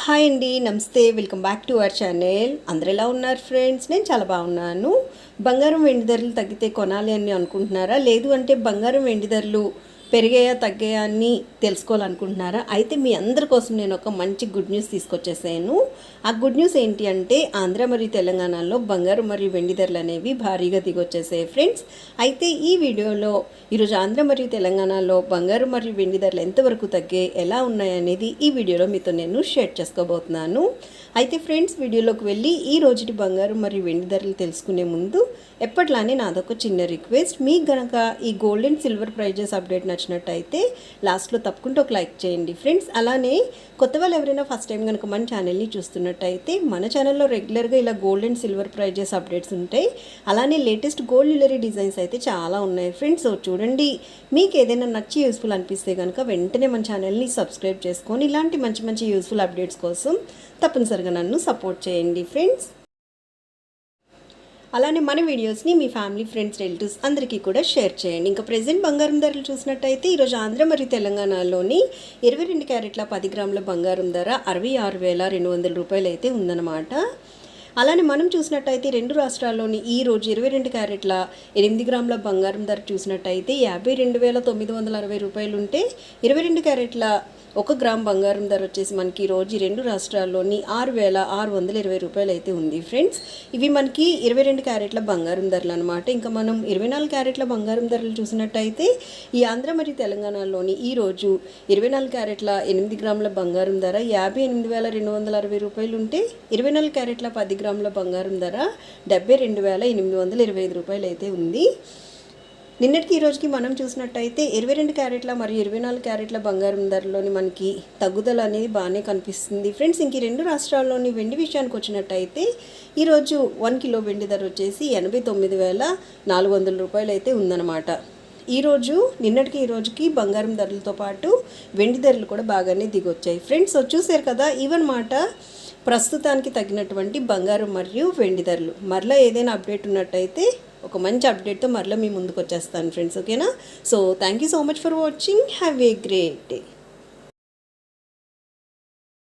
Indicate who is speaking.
Speaker 1: Hi అండి, నమస్తే. Welcome back to our channel. అందరు ఎలా ఉన్నారు ఫ్రెండ్స్? నేను చాలా బాగున్నాను. బంగారం వెండి ధరలు తగ్గితే కొనాలి అని అనుకుంటున్నారా? లేదు అంటే బంగారం వెండి ధరలు పెరిగాయా తగ్గాయా అని తెలుసుకోవాలనుకుంటున్నారా? అయితే మీ అందరి కోసం నేను ఒక మంచి గుడ్ న్యూస్ తీసుకొచ్చేసాను. ఆ గుడ్ న్యూస్ ఏంటి అంటే ఆంధ్ర మరియు తెలంగాణలో బంగారం మరియు వెండి ధరలు అనేవి భారీగా దిగొచ్చేసాయి ఫ్రెండ్స్. అయితే ఈ వీడియోలో ఈరోజు ఆంధ్ర మరియు తెలంగాణలో బంగారం మరియు వెండి ధరలు ఎంతవరకు తగ్గాయి, ఎలా ఉన్నాయనేది ఈ వీడియోలో మీతో నేను షేర్ చేసుకోబోతున్నాను. అయితే ఫ్రెండ్స్, వీడియోలోకి వెళ్ళి ఈ రోజుటి బంగారం మరియు వెండి ధరలు తెలుసుకునే ముందు ఎప్పట్లానే నాదొక చిన్న రిక్వెస్ట్. మీకు గనక ఈ gold and silver prizes update నచ్చినట్టయితే లాస్ట్లో తప్పకుండా ఒక లైక్ చేయండి ఫ్రెండ్స్. అలానే కొత్త వాళ్ళు ఎవరైనా ఫస్ట్ టైం కనుక మన ఛానల్ని చూస్తున్నట్టయితే మన ఛానల్లో రెగ్యులర్గా ఇలా gold and silver prizes updates ఉంటాయి. అలానే లేటెస్ట్ గోల్డ్ జ్యువెలరీ డిజైన్స్ అయితే చాలా ఉన్నాయి ఫ్రెండ్స్. సో చూడండి, మీకు ఏదైనా నచ్చి యూస్ఫుల్ అనిపిస్తే కనుక వెంటనే మన ఛానల్ని సబ్స్క్రైబ్ చేసుకొని ఇలాంటి మంచి మంచి యూస్ఫుల్ అప్డేట్స్ కోసం తప్పనిసరిగా నన్ను సపోర్ట్ చేయండి ఫ్రెండ్స్. అలానే మన వీడియోస్ని మీ ఫ్యామిలీ, ఫ్రెండ్స్, రిలేటివ్స్ అందరికీ కూడా షేర్ చేయండి. ఇంకా ప్రెజెంట్ బంగారం ధరలు చూసినట్టయితే ఈరోజు ఆంధ్ర మరియు తెలంగాణలోని 22 క్యారెట్ల 10 గ్రాముల బంగారం ధర 66,200 రూపాయలు అయితే ఉందన్నమాట. అలానే మనం చూసినట్టయితే రెండు రాష్ట్రాల్లోని ఈరోజు 22 క్యారెట్ల 8 గ్రాముల బంగారం ధర చూసినట్టయితే 52,960 రూపాయలు ఉంటే 22 క్యారెట్ల 1 గ్రామ్ బంగారం ధర వచ్చేసి మనకి ఈరోజు రెండు రాష్ట్రాల్లోని 6,620 రూపాయలు అయితే ఉంది ఫ్రెండ్స్. ఇవి మనకి 22 క్యారెట్ల బంగారం ధరలు అనమాట. ఇంకా మనం 24 క్యారెట్ల బంగారం ధరలు చూసినట్టయితే ఈ ఆంధ్ర మరియు తెలంగాణలోని ఈరోజు 24 క్యారెట్ల 8 గ్రాముల బంగారం ధర 58,260 రూపాయలు ఉంటే 24 క్యారెట్ల 10 గ్రాముల బంగారం ధర 72,825 రూపాయలు అయితే ఉంది. నిన్నటికి ఈ రోజుకి మనం చూసినట్టయితే 22 క్యారెట్ల మరియు 24 క్యారెట్ల బంగారం ధరలోని మనకి తగ్గుదల అనేది బాగానే కనిపిస్తుంది ఫ్రెండ్స్. ఇంక రెండు రాష్ట్రాల్లోని వెండి విషయానికి వచ్చినట్టయితే ఈరోజు 1 కిలో వెండి ధర వచ్చేసి 89,400 రూపాయలు అయితే ఉందన్నమాట. ఈరోజు నిన్నటికి ఈ రోజుకి బంగారం ధరలతో పాటు వెండి ధరలు కూడా బాగానే దిగొచ్చాయి ఫ్రెండ్స్. సో చూసారు కదా, ఇవన్నమాట ప్రస్తుతానికి తగినటువంటి బంగారం మరియు వెండి ధరలు. మరలా ఏదైనా అప్డేట్ ఉన్నట్టయితే ఒక మంచి అప్డేట్తో మరలా మీ ముందుకు వచ్చేస్తాను ఫ్రెండ్స్. ఓకేనా? So thank you so much for watching. Have a great day.